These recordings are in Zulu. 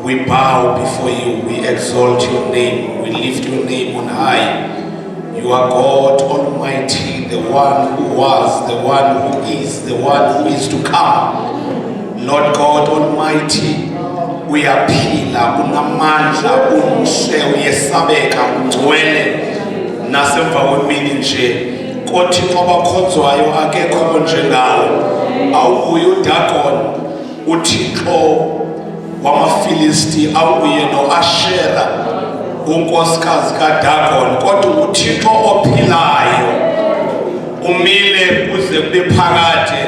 We bow before you, we exalt your name, we lift your name on high. You are God Almighty, the one who was, the one who is, the one who is to come. Lord God Almighty, uyaphila, unamandla, umuhle, uyesabeka, ungcwele, nasemva kwemini nje. KoThixo abakhonzwayo akekho njengawe. Awubuye uDagoni, uThixo wamaFilisti, awubuye noAshera, unkosikazi kaDagoni, kodwa uThixo ophilayo. Umile uze kube phakade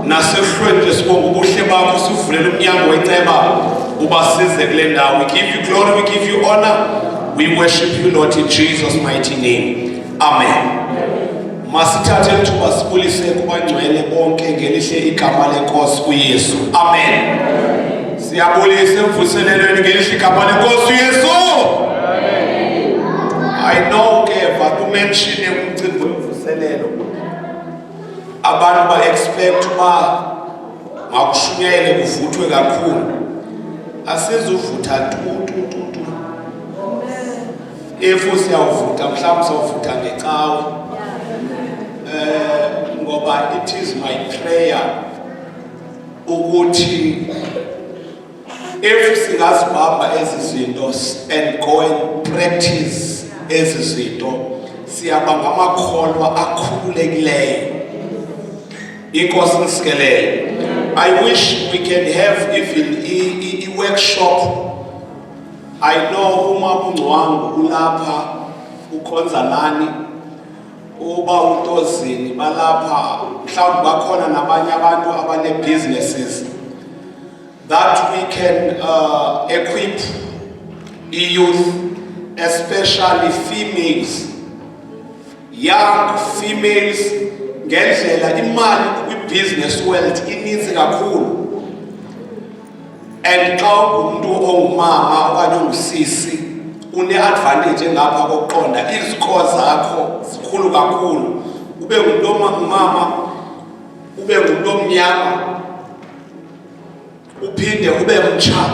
nasehlweni sibonga ubuhle bakho, sivulela umnyango wenceba ubasize kule ndawo. We give you glory, we give you honor, we worship you Lord in Jesus mighty name. Amen. Masithathe ithuba sibulise kubangcwele bonke ngelihle igama lenkosi uYesu. Amen. Siyabulisa emvuselelweni ngelihle igama lenkosi uYesu. Amen. I know ke bakumention umcimbi wemvuselelo. Abantu ba expect uba makushunyele kuvuthwe kakhulu. Asizuvutha tu. If siyavutha mhlawumbe sawuvutha ngecawe. Ngoba it is my prayer ukuthi if singazibamba ezizinto and go and practice ezizinto, siyaba ngamakholwa akhululekileyo. Inkosi nisikelele. I wish we can have even a workshop. I know umabungcwangu ulapha, ukhonza nani, uba utozini balapha, mhlawumbe bakhona nabanye abantu abane businesses, that we can equip youth, especially females, young females, ngendlela imali kwi-business world ininzi kakhulu. And xa umuntu ongumama okanye ongusisi une-advantage engapha kokuqonda izikho zakho zikhulu kakhulu. Ube ngumuntu ongumama, ube ngumuntu omnyama, uphinde ube mtsha.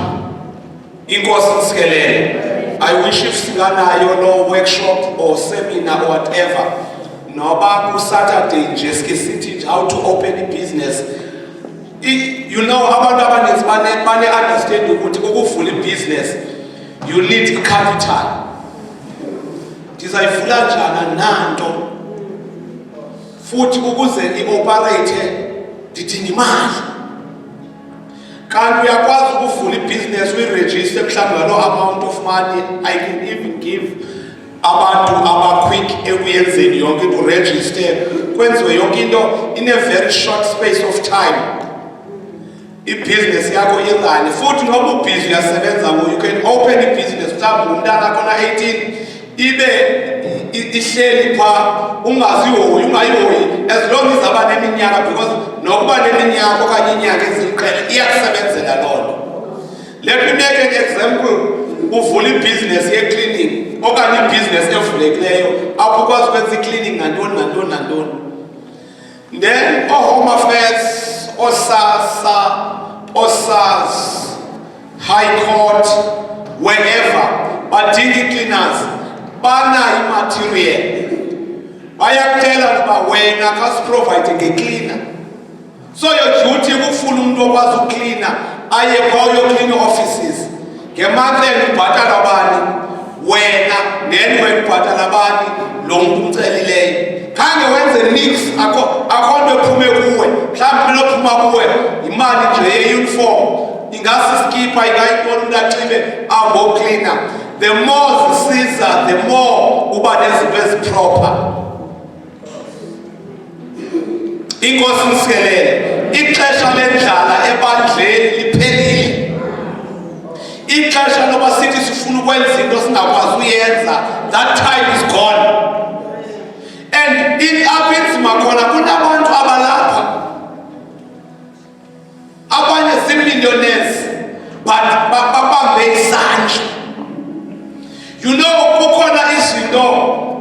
Inkosi nisikelele. I wish if singanayo lo workshop or seminar or whatever, noba ku-Saturday nje sike sithi how to open a business. You know, abantu abaninzi bane understand ukuthi ukuvula business you need capital. Ndizayivula njani nanto futhi ukuze ioperate ndidinga imali. Kanti uyakwazi ukuvula business uyiregister mhlawumbe lo amount of money. I can even give abantu aba-quick ekuyenzeni yonke into, register kwenziwe yonke into in a very short space of time. I-business yakho irani futhi noma ubhizi uyasebenza you can open i-business mhlawumbe umntana khona 18 ibe ihleli pha ungazihoyi as long as aba neminyaka, because nokuba neminyaka okanye inyanga eziliqela iyakusebenzela loo. Let me make an example. Uvula i-business ye-cleaning okanye i-business evulekileyo apho ukwazi ukwenza i-cleaning nantoni. Then Home Affairs, SASSA, SARS, High Court, wherever, badingi cleaners, banayo material. Bayakutela uba wena kasiprovide nge-cleaner. So your duty ukufuna umuntu okwazi ukucleana aye kwayo clean offices. Ngemonthly ubhatala bani? Wena then ubhatala bani? Lo muntu umcelileyo. Khange wenze nix akho nto ephume kuwe. Mhlawumbe lophuma kuwe imali nje ye-uniform, ingasiskipa ingayibona umuntu acibe cleaner. The more zisiza, the more uba nezinto eziproper. Inkosi nisikelele. Ixesha lendlala ebandleni liphelile. Ixesha loba sithi sifuna ukwenza into singakwazi uyenza, that time is gone. And it happens makhona kunabantu abalapha abanye zimillionaires but babambe isandla. You know kukhona izinto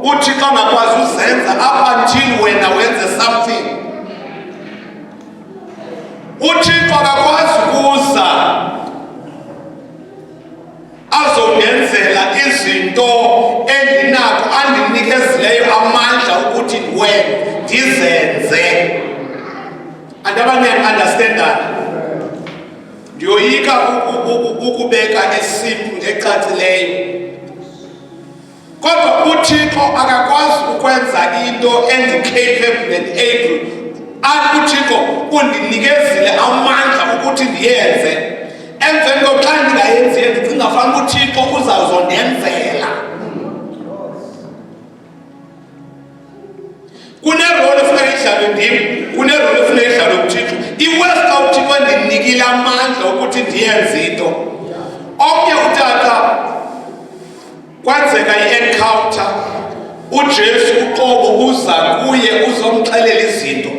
uthi xa ngakwazi uzenza up until wena wenze something. Uthixo akakwazi kuza undenzela izinto endinako andinikezileyo amandla ukuthi ndizenze. And abanye understand that. Ndiyoyika ukubeka esimple ecacileyo. Kodwa uThixo akakwazi ukwenza into capable and able. uThixo undinikezile amandla ukuthi ndiyenze. Emveni koxa ndingayenziyo ndicinga fanele uThixo uzawuzondenzela. Kunerole efuneka idlalwe ndim, kunerole efuneka idlalwe uThixo. Iwesi xa uThixo endinikile amandla ukuthi ndiyenze into. Omnye utata kwenzeka i-encounter, uJesu uqobo uza kuye uzomxelela izinto.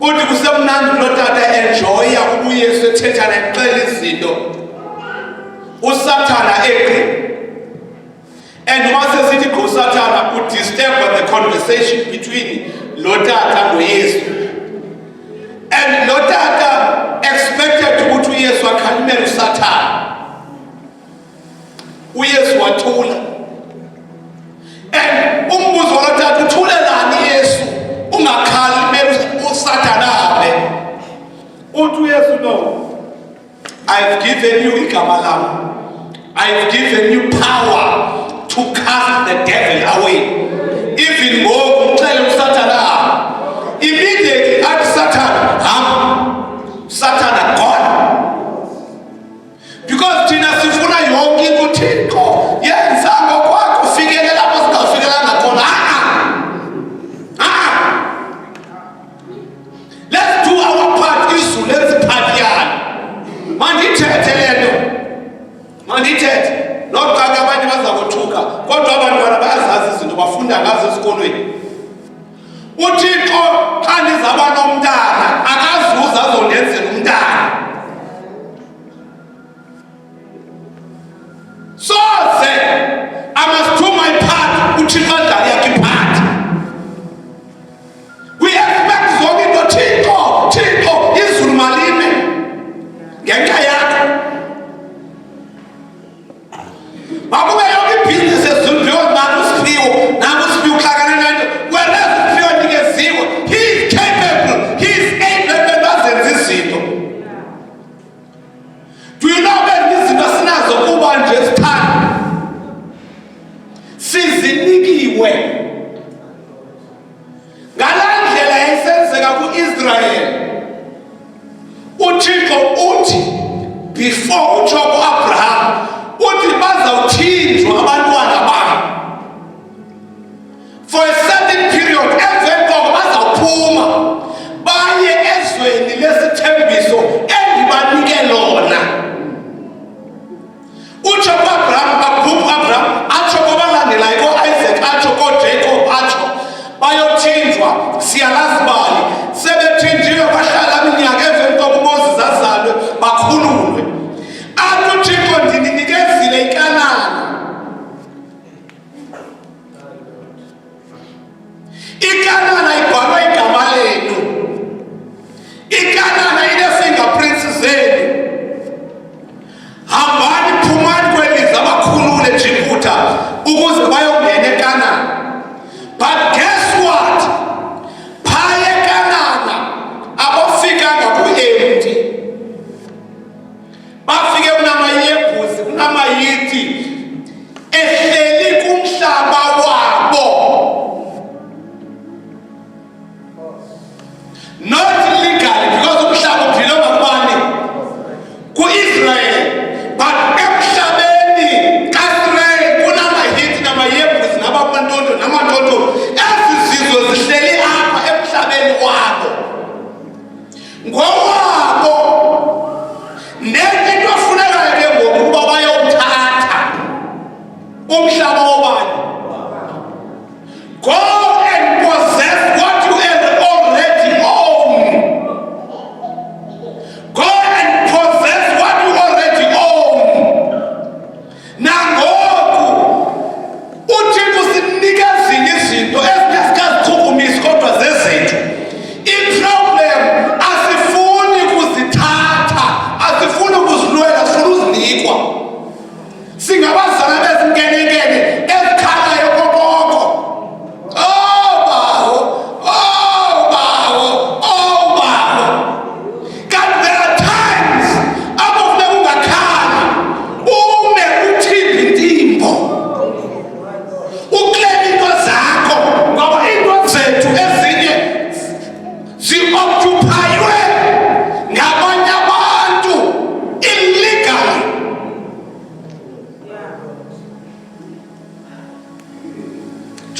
Uthi kusemnandi lo tata enjoya ubuyesu ethetha nexela izinto. Usathana egqi. And once esithi gqi usathana udisturb the conversation between lo tata noYesu. And lo tata expected ukuthi uYesu akhalimele usathana. uYesu wathula. And umbuzo lo tata uthulelani uYesu ungakhalimele usathana aphe. Uthi uYesu no. I've given you igama lami. I've given you power to cast the devil away. Even more, immediately at Satan, Satan gone. Because Tina Sifuna yonke kuThixo yenza ngokwakho fikelela apho singafikelanga khona. Let's do our part. Let's party. Mandithethe lento. Mandithethe. Nokuqaka abanye bazakuthuka kodwa abantwana bayazazi izinto bafunda ngazo esikolweni. uThixo xa nizaba nomntana akazuza azondenzela umntana. Soze I must do my part, uThixo adlale yakhe part. We expect zonke into Thixo izulu malime ngenxa yakhe. Makube yonke ibhizinisi ezimbiwe nakuSiphiwo xakane nento whereas uSiphiwo nikeziwe he is capable, he is able bazenza izinto. Do you know benza izinto sinazo kuba nje sithanda sizinikiwe ngalaa ndlela yayisenzeka ku-Israyeli. uThixo uthi before utsho ku-Abraham uthi bazawuthinjwa abantwana babo for a certain period. Emveni koko bazawuphuma baye ezweni lesithembiso endibanike lona. Utsho ku-Abraham, Abraham atsho kwabalandelayo ko-Isaac, atsho ko-Jacob, atsho bayothinjwa. Siyalazi bali sebethinjiwe bahlala iminyaka emveni koko uMoses azalwe bakhululwe. Athi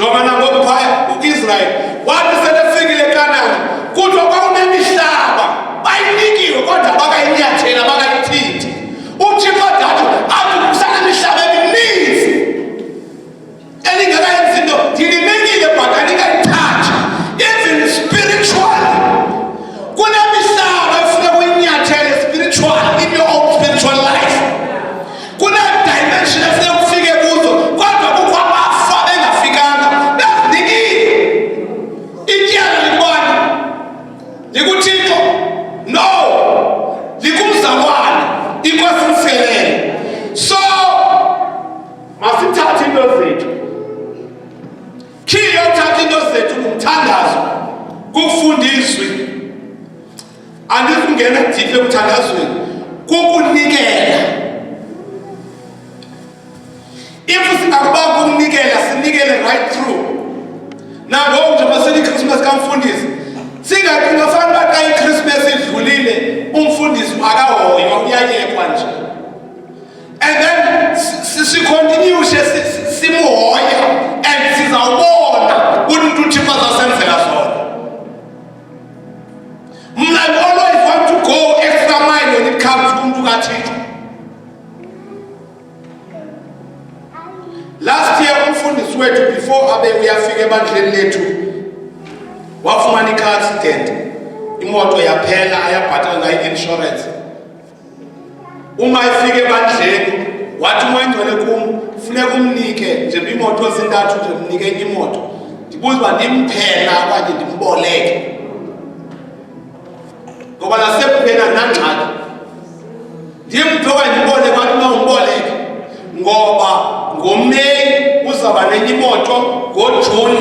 jongana ngokuphaya uIsrael wathi selefikile eKhanani kuthiwa kwakunemihlaba bayinikiwe kodwa bakayinyathela bakayithinti uThixo dathi athi kusanemihlaba emininzi elingakayenzi into ndinikile but anikayithatha even spiritual kunemihlaba efuneka uyinyathele spiritual in your own spiritual life dimension efuneka ufike kuzo kodwa kukho abafa bengafikanga bezinikile ityala libona likuThixo no likumzalwane inkosi mselele so masithathe into zethu khiyo uthatha into zethu kumthandazo kufundiswe andizungena deep ekuthandazweni kukunikela if singakubanga ukunikela sinikele right through nangoku njengoba seliChristmas kamfundisi singafani uba xa iChristmas idlulile umfundisi akahoywa uyayekwa nje and then sicontinue simuhoya and sizawubona ukuthi uThixo azasenzela zona. Mna I always want to go extra mile when it comes kumntu kaThixo. Last year umfundisi wethu before abe uyafika ebandleni lethu wafumana car accident imoto yaphela ayabhatala ngayo insurance uma ifike ebandleni wathi umangcwele kum funeka umnike nje imoto ezintathu nje umnike enye imoto ndibuza uba ndimphela okanye ndimboleke ngoba nasekuphela nangxaki ndimphe okanye ndimboleke wathi uma umboleke ngoba ngoMeyi uzaba nenye imoto ngoJuni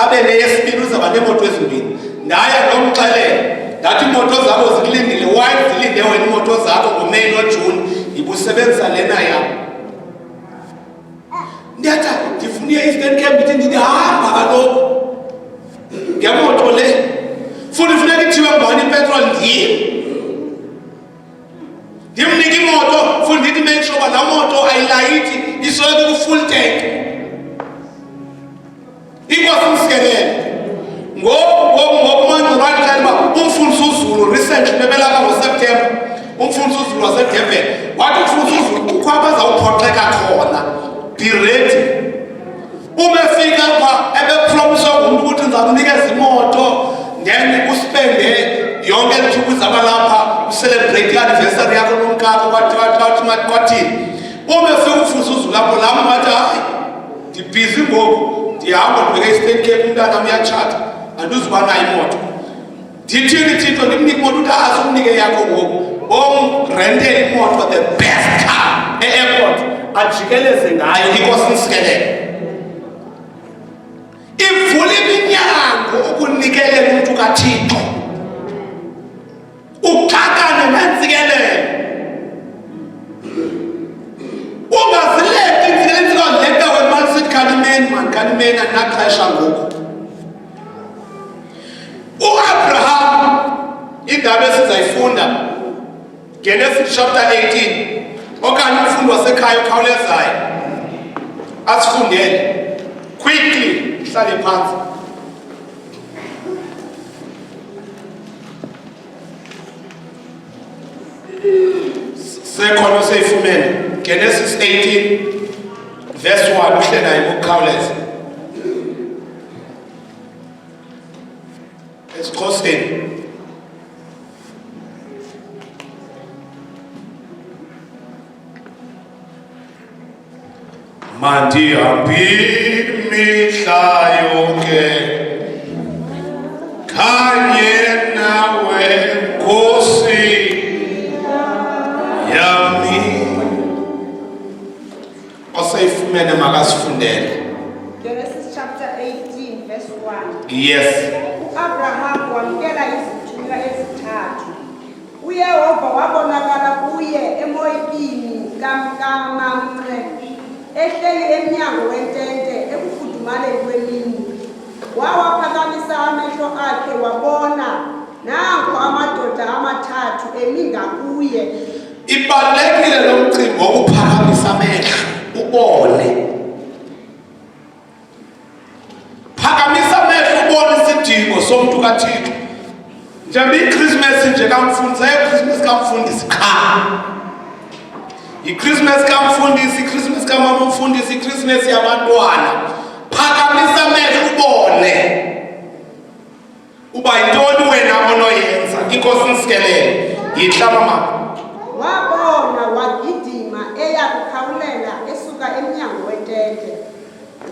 abe neyesibili uzaba nemoto ezimbili ndaya nomxelela ndathi imoto zabo zikulindile why zilinde wena imoto zakho ngoMeyi noJuni ibusebenzisa lena yam ndiyathi ndifuna i-Eastern Cape ndithi ndihamba kaloku ngemoto le futhi funeka ithiwe ngubani ipetrol ndimnika imoto futhi ndithi make sure uba laa moto ayilayithi isoloko ku-full tank inkosi msikelele ngokumanje raxela uba umfundisi uZulu recently bebelapha ngoSeptemba umfundisi uZulu waseDurban wathi umfundisi uZulu kukho abazawuphoxeka khona be ready uma efika pha ebepromise ngumntu ukuthi ndizakunikeza imoto then uspende yonke lithuku zabalapha ucelebrate i-anniversary yakho nomkakho kwathi uma efika umfundisi uZulu lapho lami wathi hayi ndibhizi ngoku ndihamba ndibeke e-Eastern Cape umntana wam uyatshata andizuba nayo imoto ndithini Thixo ndimnike imoto uthi azumnike yakho ngoku bomrentele imoto the best car e-airport ajikeleze ngayo inkosi msikelele ivule iminyango ukunikele umuntu kaThixo uxakane nentsikelelo ungazilethi intsikelelo zikadleka wemali sithi kanimeni andinaxesha ngoku uAbraham indaba esizayifunda Genesis chapter 18 okanye umfundi wasekhaya okhawulezayo asifundele quickly hlale phansi sekhona seyifumene Genesis 18 verse 1 uhle naye ngokukhawuleza esiXhoseni mandihambile mihla yonke kanye nawe Nkosi yami osayifumene makasifundele Genesis chapter 18 verse 1. Yes. Abraham wamkela izithunywa ezithathu. uYehova wabonakala kuye emoyeni kaMamre ehleli emnyango wentente ekufudumaleni kwemini. Wawaphakamisa amehlo akhe wabona nanko amadoda amathathu emi ngakuye. Ibalulekile lo mcimbi wokuphakamisa amehlo ubone nje kamfundisi, Christmas kamfundisi qha. I-Christmas kamfundisi, i-Christmas kamama umfundisi, i-Christmas yabantwana. Phakamisa amehlo ubone. Uba yintoni wena onoyenza? Inkosi nisikelele. Yihla mama. Wabona wagidima eya kukhawulela esuka emnyango wetente.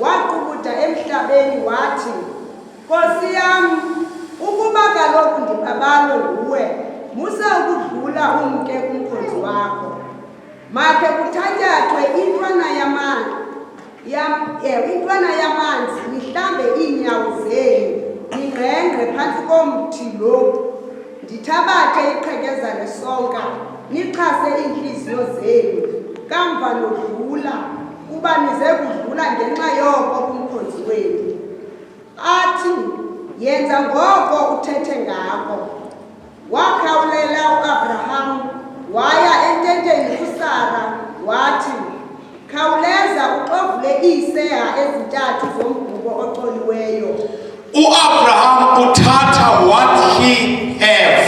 Waqubuda emhlabeni wathi, Nkosi yami, ukuba kaloku ndibabalo nguwe, musa ukudlula umke kumkhonzi wakho. Makhe kuthatyathwe intwana yamanzi, nihlambe iinyawo zenu, ningqengqe phantsi komthi lo, ndithabathe iqhekeza lesonka, nixhase iintliziyo zenu, kamva nodlula, kuba nize kudlula ngenxa yoko kumkhonzi wenu. Athi, yenza ngoko uthethe ngako. Wakhawulela uAbrahamu, waya ententeni kuSara, wathi, khawuleza uxovule iiseha ezintathu zomgubo ocoliweyo. uAbraham uthatha what he have.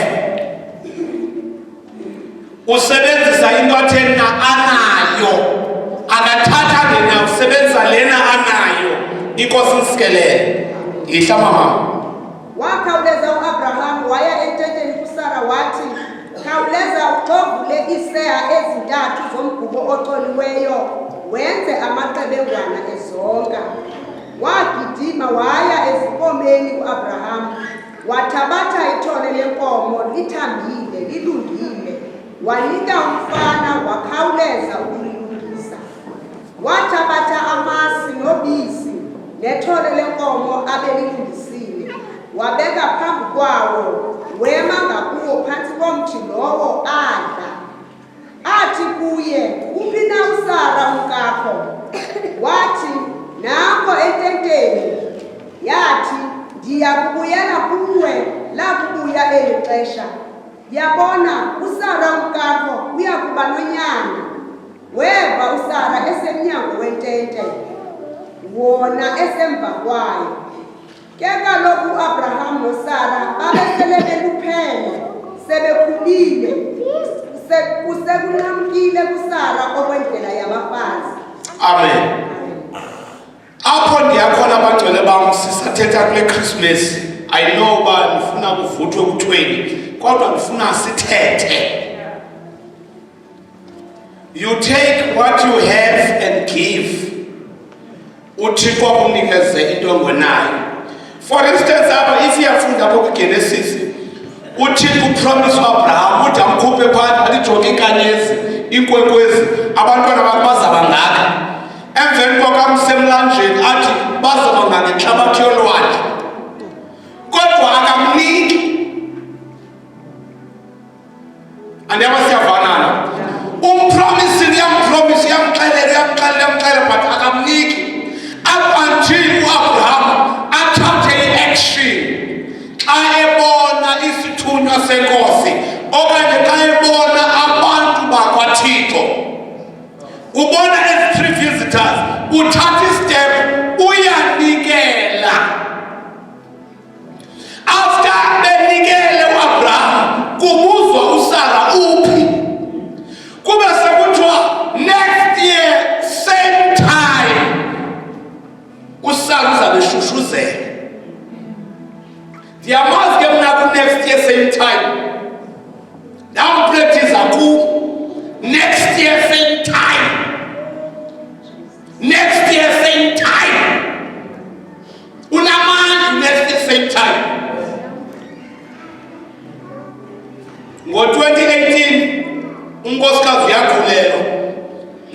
Usebenzisa into athena anayo. Akathatha lena usebenzisa lena anayo. Inkosi nisikelele. Yihla mama. Wakhawuleza uAbraham waya ententeni kuSara wathi, khawuleza uxovule iiseha ezintathu zomgubo ocoliweyo, wenze amaqebengwana ezonka. Wagidima waya ezinkomeni uAbraham, wathabatha ithole lenkomo lithambile lilungile, wanika umfana wakhawuleza ukulilungisa. Wathabatha amasi nobisi nethole lenkomo abelilungisile, wabeka phambi kwawo, wema ngakuwo phantsi komthi lowo adla. Athi kuye, uphi na uSara umkakho? Wathi, nakho ententeni. Yathi, ndiya kubuyela kuwe lakubuya eli xesha. Yabona, uSara umkakho uya kuba nonyana. Weva uSara esemnyango wentente, wona esemva kwayo. Ke kaloku uAbraham noSara babesele beluphele, sebekhulile, kusekunamkile kuSara okwendlela yabafazi. Amen. Apho ndiyakhona abagcwele bam sisathetha kule Christmas. I know uba ndifuna kuvuthwe kuthweni, kodwa ndifuna sithethe. You take what you have and give. uThixo akunikeze into engenayo. For instance, if iyafunda apho kwiGenesis, uThixo upromise uAbraham uthi amkhuphe phakathi alijonge inkanyezi, inkwenkwezi, abantwana bakhe bazaba ngaka. Emveni koko amsemlanjeni athi bazaba ngaka inhlabathi yolwandle. Kodwa akamniki. Andiyaba siyavanana. Umpromise yamxelela but akamniki. Up until uAbraham athathe i-action. Xa ebona isithunywa senkosi okanye xa ebona abantu bakwaThixo, ubona ezi 3 visitors, uthatha istep, uyanikela. After benikele uAbraham, kubuzwa uSara uphi. Kube sekuthiwa next year same time uSara uzabe eshushuzela. Ndiyamazi ke mna ku next year same time. Now practice aku next year same time. Next year same time. Unamandla next year same time. Ngo-2018 unkosikazi yakhulelwa.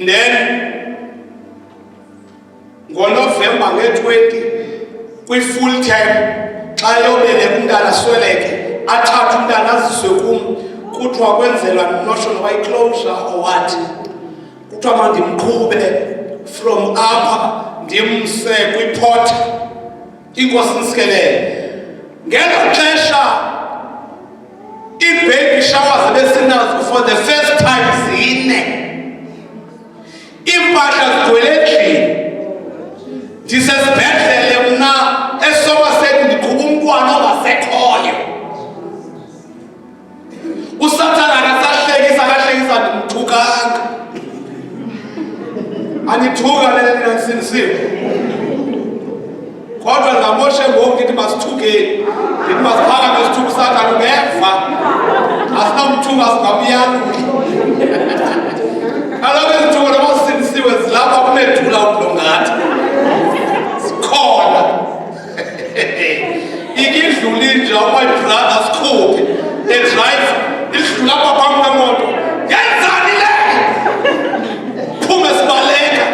Then ngoNovember nge-20 kwi-full time xa yobeleka umntana asweleke, athathe umntana aziswe kum, kuthiwa kwenzelwa nosho noba i-closure or what, kuthiwa mandimqhube from apha ndimse kwiport. Inkosi nisikelele. Ngelo xesha i-baby showers besinazo for the first time zine. Impahla zigcwele endlini. Ndisesibhedlele mna eSomerset ndiqhuba umntwana ongasekhoyo. nithuka lena ngisinisiwe kodwa ngamoshe ngoku ndithi masithukeni ndithi masiphaka ngesithuku sathana ngeva asinomthuka singabuyanga kaloku izithuko noma sisinisiwe zilapha kunedula ukulongathi sikhona ikidlula inja my brother sikhuphe edrive idlula apha phambi kwemoto yenzani le phume sibaleka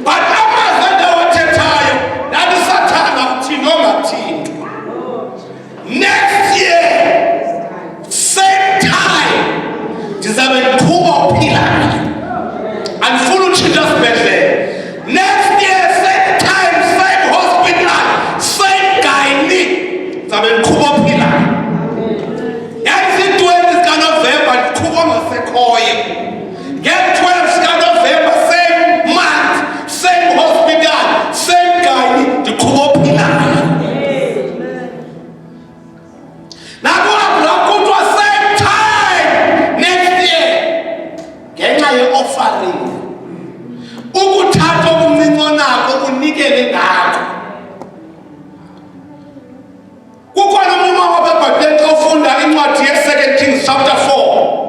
but amazwi endawathethayo nathi sathana uthini ongathintwa next year same time ndizabe ndiqhuba uphilayo andifuna utshintsha sibhedlele next year same time same hospital same gyni ndizabe ndiqhuba uphilayo yazi-20 zikaNovemba ndiqhuba ongasekhoyo nge-12 zikaNovemba same month same hospital same gyni ndiqhuba ophilayo naku-Abraham kuthiwa same time next year ngenxa ye-offering ukuthatha okuncinci onako unikele ngako kukhona omnye umama webhayibhile xa ufunda incwadi ye-2 Kings chapter 4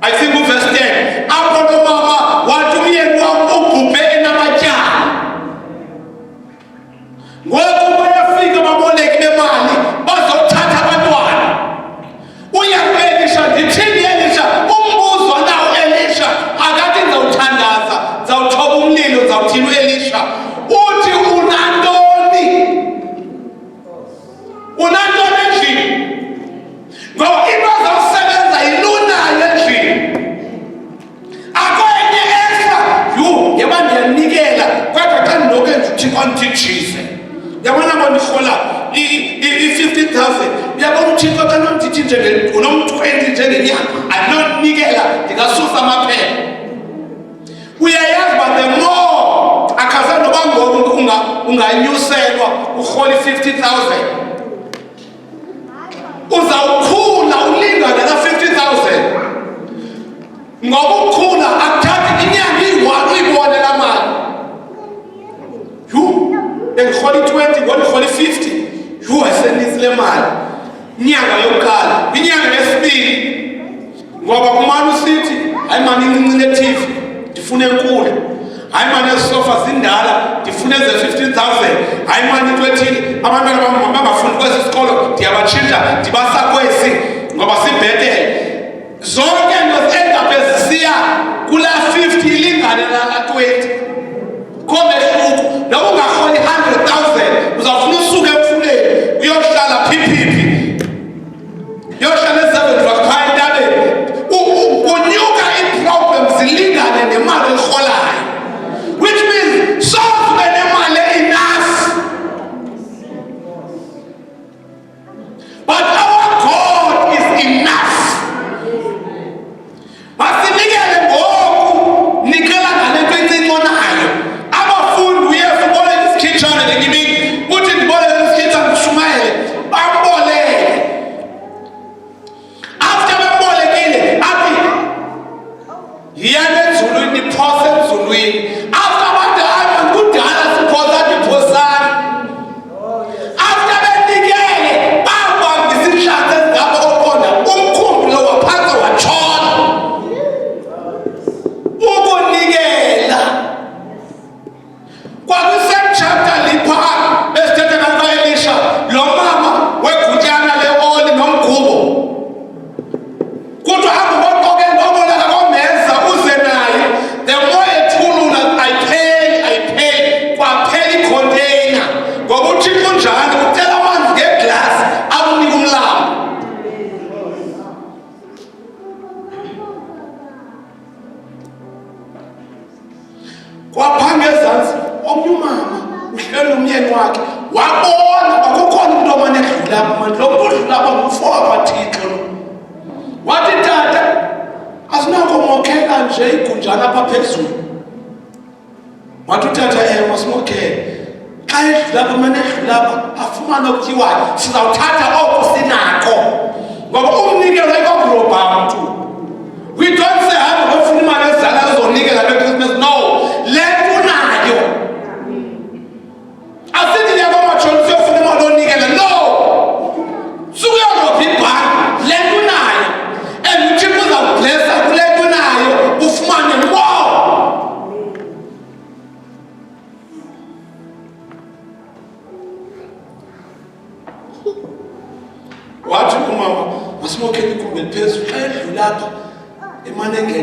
I think verse 10 apho lo mama wathi umyeni wam ubhubhe enamatyala ngoku bayafika baboleki bemali bazothatha abantwana uya ku-Elisha ndithini Elisha umbuzo nawo Elisha akathi ndizawuthandaza ndizawuthoba umlilo ndizawuthini u-Elisha uthi unantoni endlini ngoba into azawusebenza yilunayo endlini akwenye extra yeba ndiyanikela kodwa xa ndinokenza uthixo andithijise yabona bondihola i-15,000 uyabona uthixo xa nondithi unom-20 njengenyanga andinonikela ndingasusa amaphela uyayazi uba the more akhaza noba ngoku unganyuselwa urhola i-50,000 uzawukhula ulingane na 50,000 ngoba ukukhula akuthathi inyanga iyi-1 uyibone la mali bendihola i-20 ngondihola i-50 asenintsi le mali inyanga yokuqala inyanga yesibili ngoba kumane usithi hayi mani incinci le-TV ndifuna enkulu hayi mani ezisofa zindala ndifuna eze-15,000 hayi mani into ethile abantwana bangafundi kwesi sikolo ndiyabatshintsha ndibasa kwesi ngoba sibhetele zonke nto zi-endaphe zisiya kula 50 ilingane nala 20 komehluko noba ungarholi 100,000 uzawufuna usuke emfuleni uyohlala phiphiphi uyohlala e-7 phaya entabeni kunyuka ii-problem zilingane nemali oyirholayo which means sobe nemali enough but our God is enough masinikele ngoku nikela ngale nto encinci onayo abafundi uyesu uboleke isikhitshana ngenye imini uthi ndiboleke isikhitshana ndishumayele bamboleke after bembolekile athi yiyani enzulwini niphose emzulwini after abantu hayi kudala siphosa ndiphosana after benikele babambisa iintlantsi ezingapha koqonda umkhumbi lo waphantsi watshona ukunikela kwakwi-same chapter liphaa besithetha kaElisha lo mama wegutyana le-oli nomgubo kuthiwa anguboqoke ngoboleka komeza uze naye the more ethulula ayipheli kwaphela ikhonteyina ngoba uthixo unjani uthela amanzi ngeglasi akunika umlambo kwapha ngezantsi omnye umama uhleli nomyeni wakhe wabona kwakukhona umntu omane edlulapha mani lo mntu udlulapha ngumfo wakaThixo wathi tata asinakomokhela nje igunjana apha phezulu wathi utata masimokhele xa edlulapha mane edlulapha afumane okutyiwayo sizawuthatha oko sinako ngoba umnikelo ayikokurobha mntu we don't say hayi ngofuna imali ezizala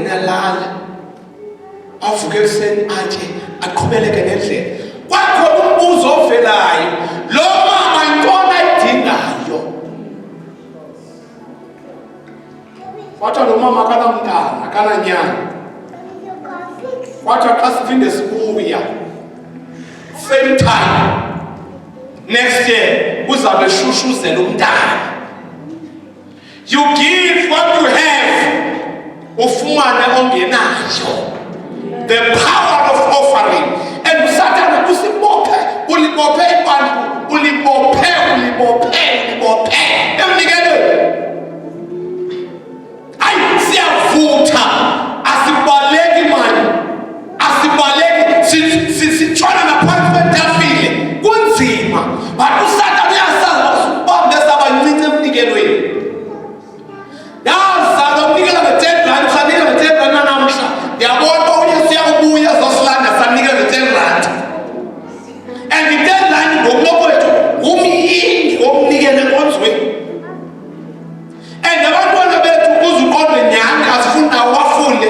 engenalala avuke ekuseni athe aqhubeleke nendlela. Kwakhona umbuzo ovelayo, lo mama intona ayidingayo? Kwathiwa lo mama akanamntana, akananyana. Kwathiwa xa siphinde sibuya same time next year uzabe eshushuzela umntana. You give what you have, ufumane ongenayo. The power of offering. And Satan usibophe, ulibophe ibantu, ulibophe. Emnikele. Ayi siyavutha, asibaleki manje. Asibaleki sitshona ngaphansi kwetafile. Kunzima. But uSatan uyasazi usibambe sabancinci emnikelweni. Yazazi umnikela nge-10 rand, usanika nge-10 rand namhla. Yabona ubuya zosilanda sanika nge-10 rand. And i-10 rand ngokunokwethu umyingi omnikele enkonzweni. And abantwana bethu uzuqonde nyani asifuni nawo bafunde.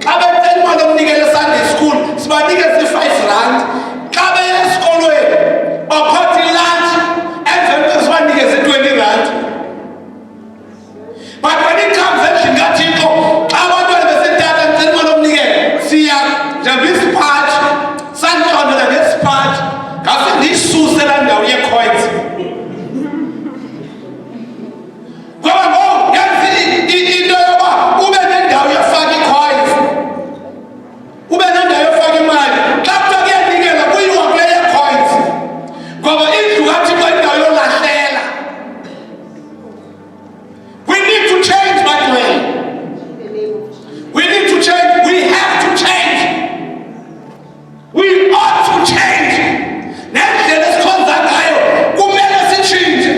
Xa becela imali omnikele Sunday school sibanikeze i-5 rand. Xa beye esikolweni baphatha ilunch emveni sibanikeze i-20 rand. But when it comes endlini kaThixo, xa abantwana besetata nicela imali omnikele siya njengoba isipaji sandiqondela ngesipaji ngase ndiyisuse laa ndawo yecoins. Ngoba ngoku yenza into yoba ube nendawo yofaka icoins, ube nendawo yofaka imali. Xa kuthiwa kuyanikela kuyiwa kule yecoins, ngoba indlu kaThixo indawo yolahlela. We need to change, my friend. We need to change. We have to change. We ought to change. Nendlela esikhonza ngayo kumele sitshintshe.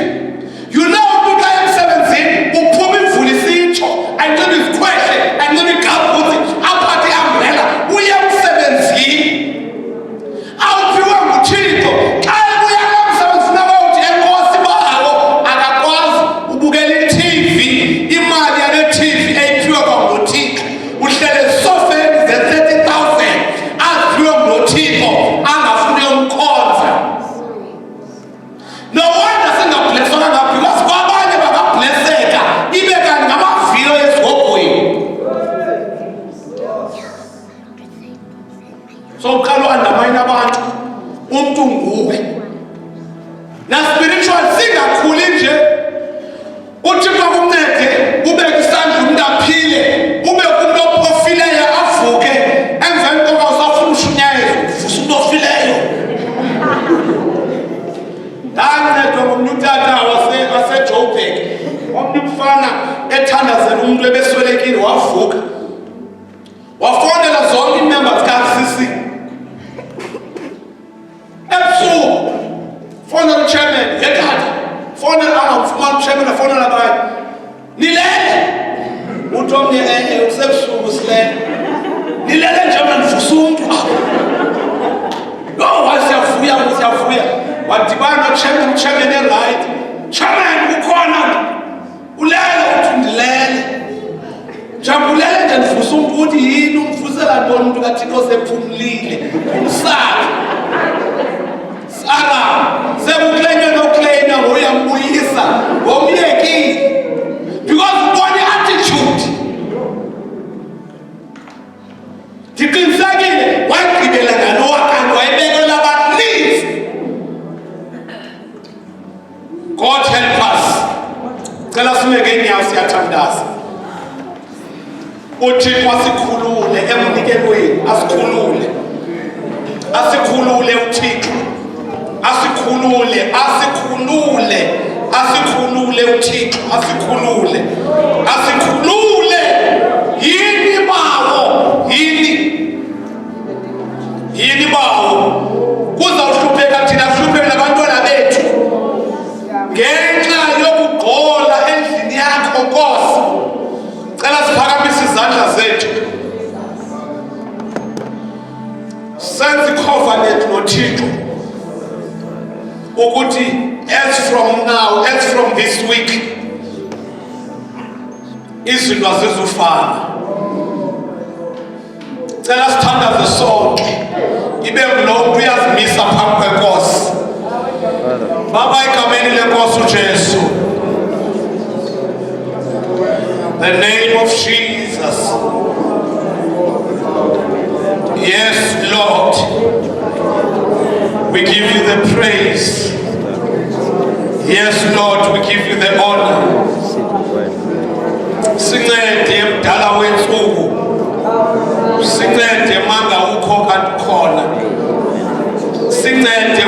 You know ukuthi xa emsebenzini uphuma imvula isitsho, ayinxibi izikhwehle, ayinxibi igambuzi, aphathe i-umbrella uye emsebenzini. Awuphiwe nguThixo. Xa ebuya emsebenzini awuthi enkosi bawo akakwazi ubukela i-TV, imali yale TV eyiphiwe kwanguThixo. Uhlele esofeni ze-30,000 aziphiwe nguThixo angafuni umkhonza. No wonder singableswanga ngaphi, because kwabanye bangableseka ibe kanti ngamavilo esigogweni. So uqala u-undermine abantu, umntu nguwe. Na-spiritual singakhuli nje uThixo akuncede ubeke isandla umuntu aphile, ubeke umuntu ophofileyo avuke emveni koba usafuna ushunyayeza uvusa umuntu ofileyo. Ndancedwa ngomnye utata waseJoburg, omnye umfana ethandazela umuntu ebeswelekile wavuka. Wafondela zonke ii-members ka-CC. Ebusuku fonela uchairman, yethatha. Fonela angamfumani uchairman, afonela abanye. Nilele. Uthi omnye usebusuku silele. Nilele njengoba nivusa umntu apha. Siyavuya. Wadibana uchairman e-right. Chairman ukhona. Ulele uthi ndilele. Jabulele nje nivusa umntu uthi yini umvusela ntoni umuntu kaThixo sephumlile. Umsala. Sara. Sekuklenya noklenya ngoyambuyisa. Ngomyekile. Because ubona i-attitude. Ndiqinisekile wagqibela ngalo wakani wayebekela abaninzi. God help us. Cela simeke inyawo siyathandaza. uThixo asikhulule emnikelweni, asikhulule. Asikhulule uThixo. Asikhulule uThixo, asikhulule. Yini bawo, yini bawo. Kuzawuhlupheka thina kuhlupheke nabantwana bethu. Ngenxa yokugqola endlini yakho Nkosi. Cela siphakamise izandla zethu. Senze i-covenant noThixo. Ukuthi as from this week, izinto azizufana. Cela sithandaze sonke. Ibe lo muntu uyazimisa phambi kwenkosi. Baba egameni lenkosi uJesu. The name of Jesus. Yes, Lord. We give you the praise. Yes, Lord, we give you the honor. Sincede mdala wensuku. Sincede manga ukho kanti khona. Sincede